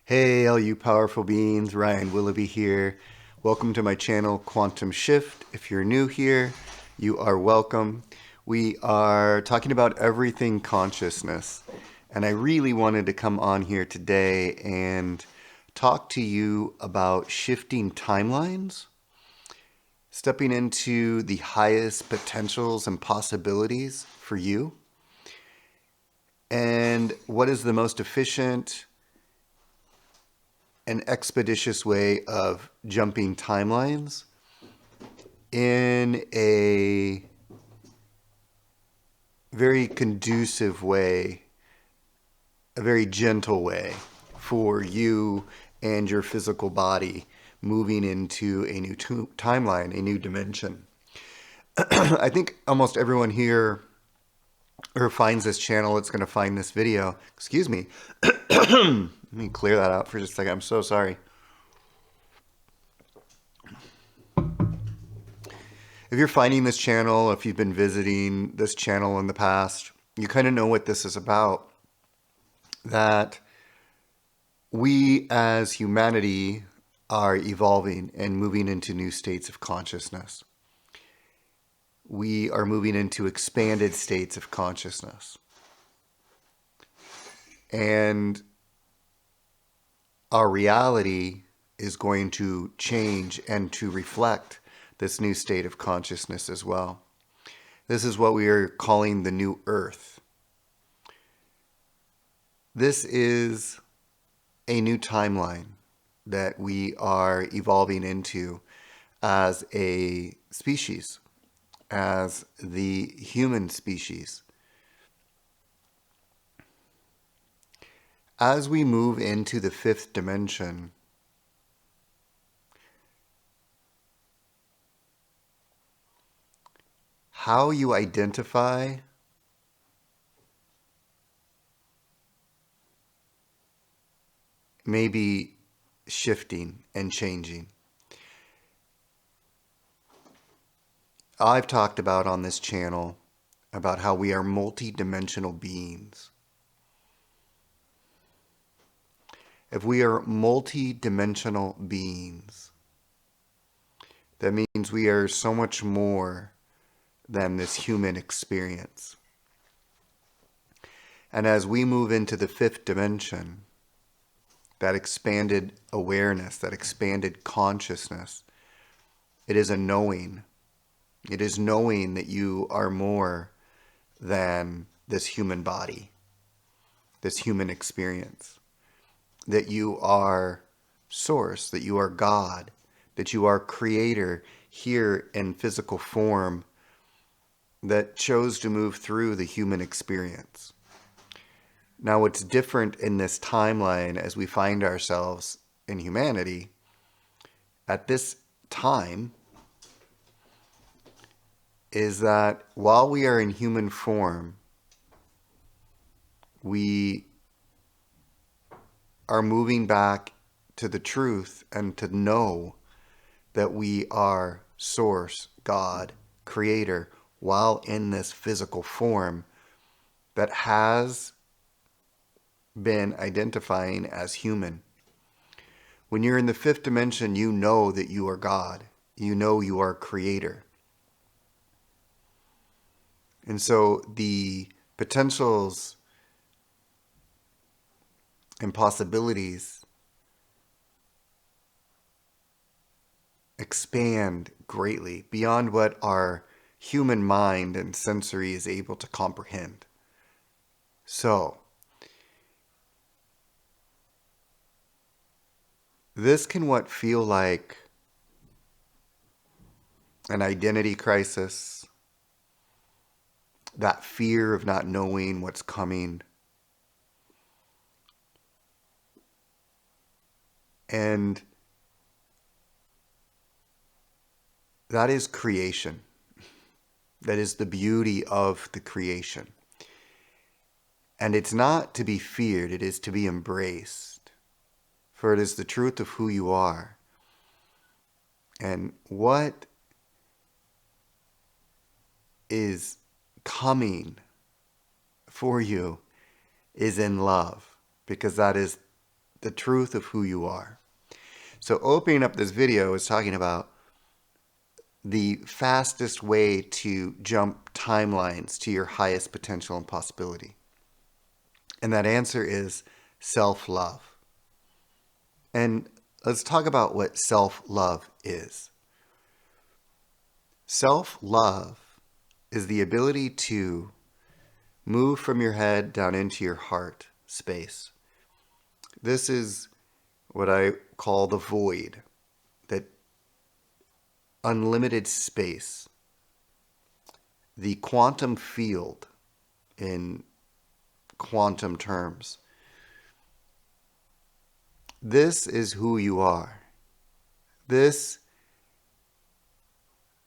Hey, all you powerful beings, Ryan Willoughby here. Welcome to my channel, Quantum Shift. If you're new here, you are welcome. We are talking about everything consciousness, and I really wanted to come on here today and talk to you about shifting timelines, stepping into the highest potentials and possibilities for you, and what is the most efficient an expeditious way of jumping timelines in a very conducive way, a very gentle way for you and your physical body moving into a new timeline, a new dimension. I think almost everyone here who finds this channel is going to find this video. Excuse me. Let me clear that out for just a second. I'm so sorry. If you're finding this channel, if you've been visiting this channel in the past, you kind of know what this is about. That we as humanity are evolving and moving into new states of consciousness. We are moving into expanded states of consciousness. And our reality is going to change and to reflect this new state of consciousness as well. This is what we are calling the new earth. This is a new timeline that we are evolving into as a species, as the human species. As we move into the fifth dimension, how you identify may be shifting and changing. I've talked about on this channel about how we are multi-dimensional beings. If we are multi-dimensional beings, that means we are so much more than this human experience. And as we move into the fifth dimension, that expanded awareness, that expanded consciousness, it is a knowing. It is knowing that you are more than this human body, this human experience, that you are source, that you are God, that you are creator here in physical form that chose to move through the human experience. Now, what's different in this timeline as we find ourselves in humanity at this time is that while we are in human form, we are moving back to the truth and to know that we are source, God, creator, while in this physical form that has been identifying as human. When you're in the fifth dimension, you know that you are God. You know you are creator. And so the potentials and possibilities expand greatly beyond what our human mind and sensory is able to comprehend. So, this can what feel like an identity crisis, that fear of not knowing what's coming. And that is creation. That is the beauty of the creation. And it's not to be feared, it is to be embraced. For it is the truth of who you are. And what is coming for you is in love, because that is the truth of who you are. So opening up this video is talking about the fastest way to jump timelines to your highest potential and possibility. And that answer is self-love. And let's talk about what self-love is. Self-love is the ability to move from your head down into your heart space. This is what I call the void, that unlimited space, the quantum field in quantum terms. This is who you are. This,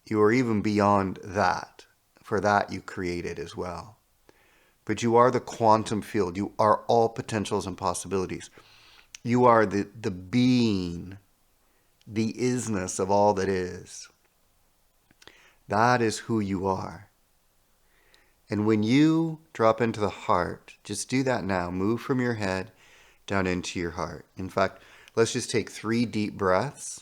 you are even beyond that. For that you created as well. But you are the quantum field. You are all potentials and possibilities. You are the being, the isness of all that is. That is who you are. And when you drop into the heart, just do that now. Move from your head down into your heart. In fact, let's just take 3 deep breaths.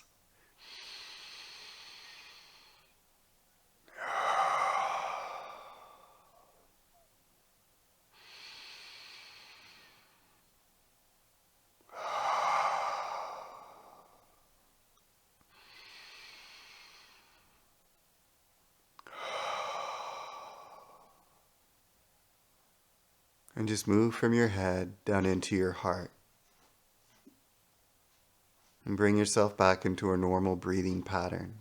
And just move from your head down into your heart. And bring yourself back into a normal breathing pattern.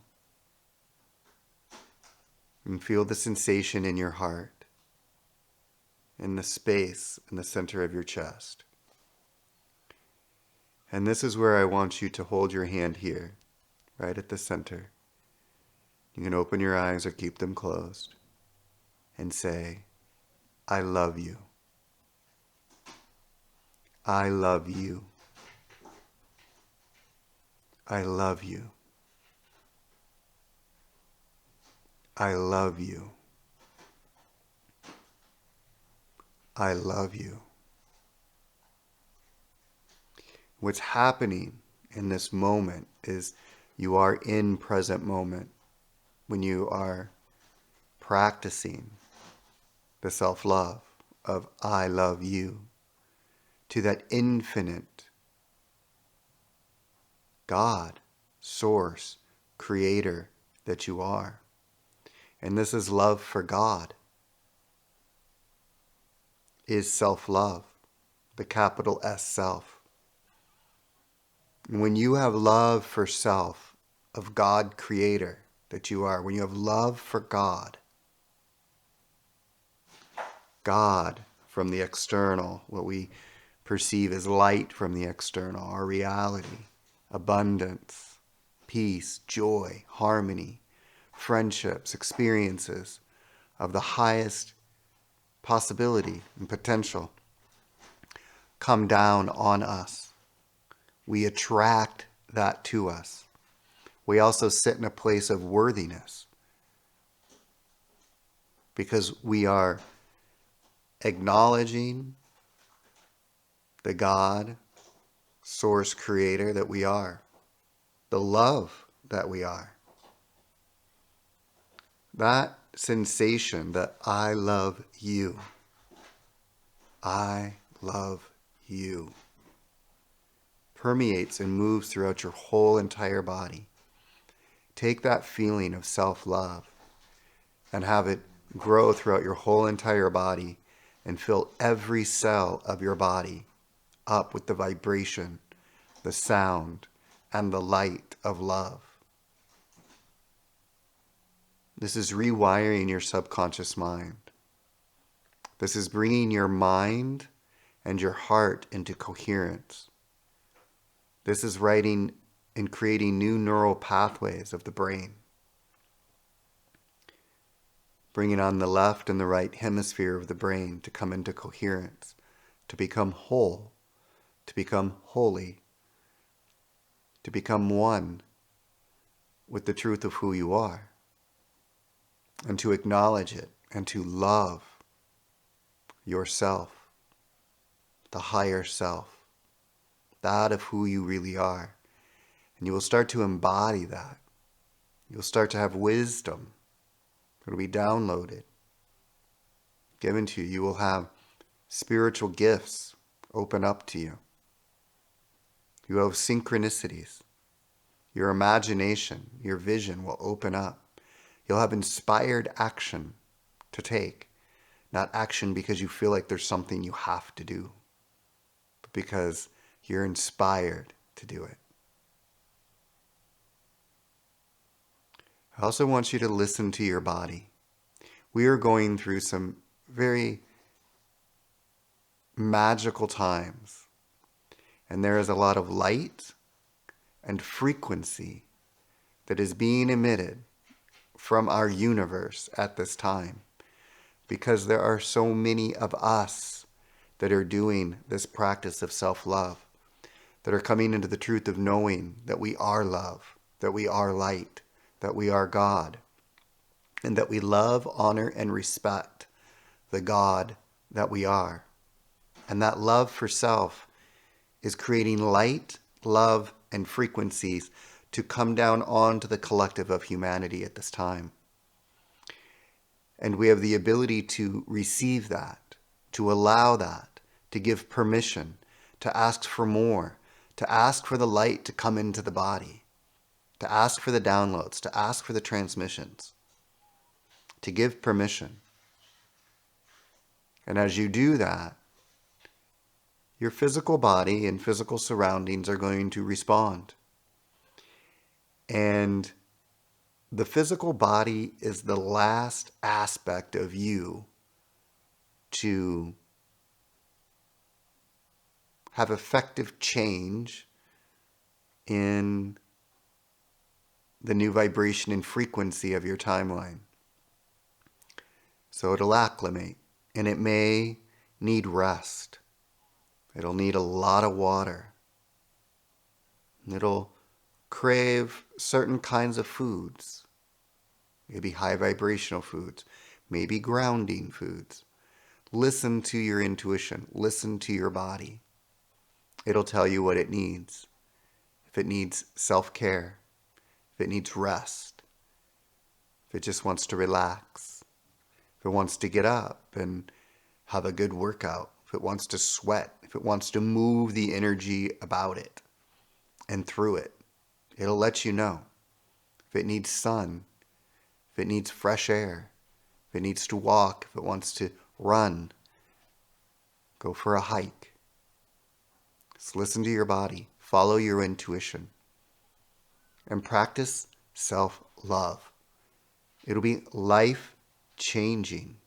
And feel the sensation in your heart, in the space in the center of your chest. And this is where I want you to hold your hand here, right at the center. You can open your eyes or keep them closed and say, I love you. I love you. I love you. I love you. I love you. What's happening in this moment is you are in present moment when you are practicing the self-love of I love you to that infinite God, source, creator that you are. And this is love for God, is self-love, the capital S self. And when you have love for self, of God creator that you are, when you have love for God, God from the external, what we perceive as light from the external, our reality, abundance, peace, joy, harmony, friendships, experiences of the highest possibility and potential come down on us. We attract that to us. We also sit in a place of worthiness because we are acknowledging the God, source, creator that we are, the love that we are. That sensation that I love you, I love you, permeates and moves throughout your whole entire body. Take that feeling of self-love and have it grow throughout your whole entire body and fill every cell of your body up with the vibration, the sound, and the light of love. This is rewiring your subconscious mind. This is bringing your mind and your heart into coherence. This is writing and creating new neural pathways of the brain, bringing on the left and the right hemisphere of the brain to come into coherence, to become whole, to become holy, to become one with the truth of who you are, and to acknowledge it and to love yourself, the higher self, that of who you really are. And you will start to embody that. You'll start to have wisdom. It'll be downloaded, given to you. You will have spiritual gifts open up to you. You have synchronicities. Your imagination, your vision will open up. You'll have inspired action to take. Not action because you feel like there's something you have to do, but because you're inspired to do it. I also want you to listen to your body. We are going through some very magical times, and there is a lot of light and frequency that is being emitted from our universe at this time, because there are so many of us that are doing this practice of self-love, that are coming into the truth of knowing that we are love, that we are light, that we are God, and that we love, honor, and respect the God that we are. And that love for self is creating light, love, and frequencies to come down onto the collective of humanity at this time. And we have the ability to receive that, to allow that, to give permission, to ask for more, to ask for the light to come into the body, to ask for the downloads, to ask for the transmissions, to give permission. And as you do that, your physical body and physical surroundings are going to respond. And the physical body is the last aspect of you to have effective change in the new vibration and frequency of your timeline. So it'll acclimate, and it may need rest. It'll need a lot of water. It'll crave certain kinds of foods, maybe high vibrational foods, maybe grounding foods. Listen to your intuition. Listen to your body. It'll tell you what it needs. If it needs self-care, if it needs rest, if it just wants to relax, if it wants to get up and have a good workout, if it wants to sweat, if it wants to move the energy about it and through it, it'll let you know. If it needs sun, if it needs fresh air, if it needs to walk, if it wants to run, go for a hike. Just listen to your body, follow your intuition, and practice self-love. It'll be life-changing.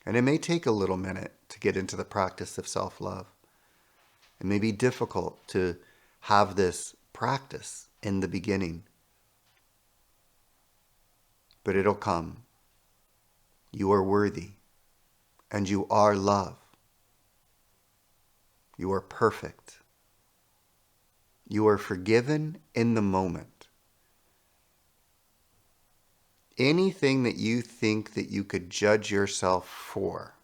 And it may take a little minute to get into the practice of self-love. It may be difficult to have this practice in the beginning, but it'll come. You are worthy, and you are love. You are perfect. You are forgiven in the moment. Anything that you think that you could judge yourself for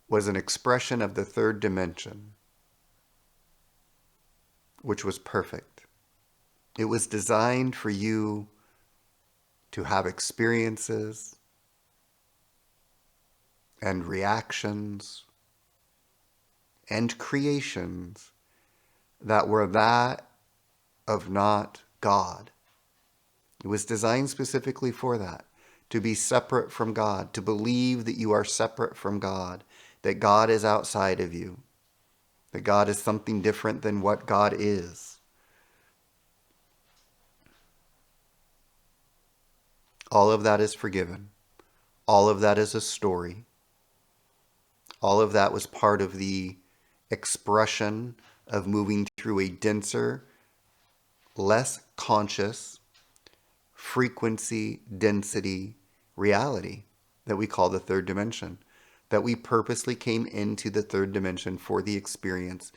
was an expression of the third dimension, which was perfect. It was designed for you to have experiences and reactions and creations that were that of not God. It was designed specifically for that, to be separate from God, to believe that you are separate from God, that God is outside of you, that God is something different than what God is. All of that is forgiven. All of that is a story. All of that was part of the expression of moving through a denser, less conscious, frequency, density, reality that we call the third dimension, that we purposely came into the third dimension for the experience,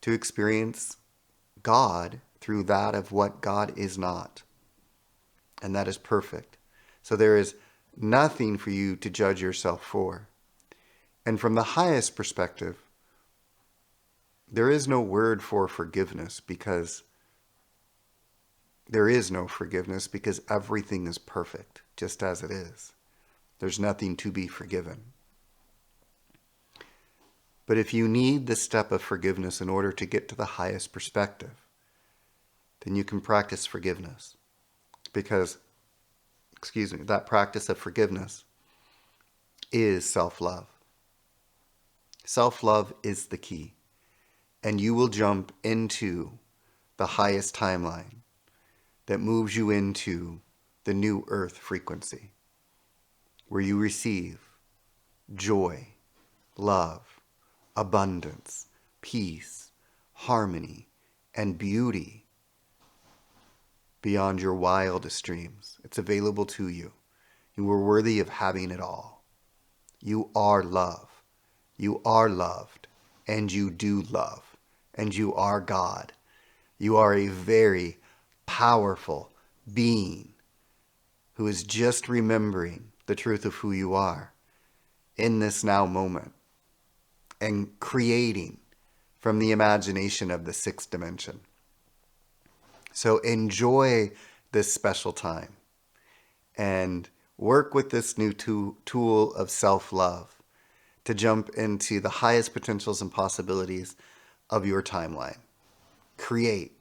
to experience God through that of what God is not. And that is perfect. So there is nothing for you to judge yourself for. And from the highest perspective, there is no word for forgiveness because there is no forgiveness because everything is perfect, just as it is. There's nothing to be forgiven. But if you need the step of forgiveness in order to get to the highest perspective, then you can practice forgiveness. Because, that practice of forgiveness is self-love. Self-love is the key. And you will jump into the highest timeline that moves you into the new earth frequency, where you receive joy, love, abundance, peace, harmony, and beauty beyond your wildest dreams. It's available to you. You are worthy of having it all. You are love. You are loved, and you do love, and you are God. You are a very powerful being who is just remembering the truth of who you are in this now moment and creating from the imagination of the sixth dimension. So enjoy this special time and work with this new tool of self-love to jump into the highest potentials and possibilities of your timeline. Create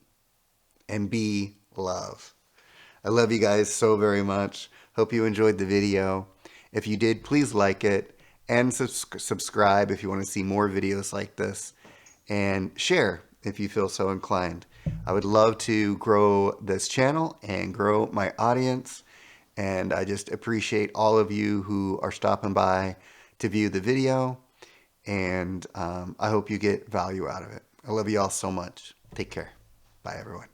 and be love. I love you guys so very much. Hope you enjoyed the video. If you did, please like it and subscribe if you want to see more videos like this, and share if you feel so inclined. I would love to grow this channel and grow my audience, and I just appreciate all of you who are stopping by to view the video, and I hope you get value out of it. I love you all so much. Take care. Bye, everyone.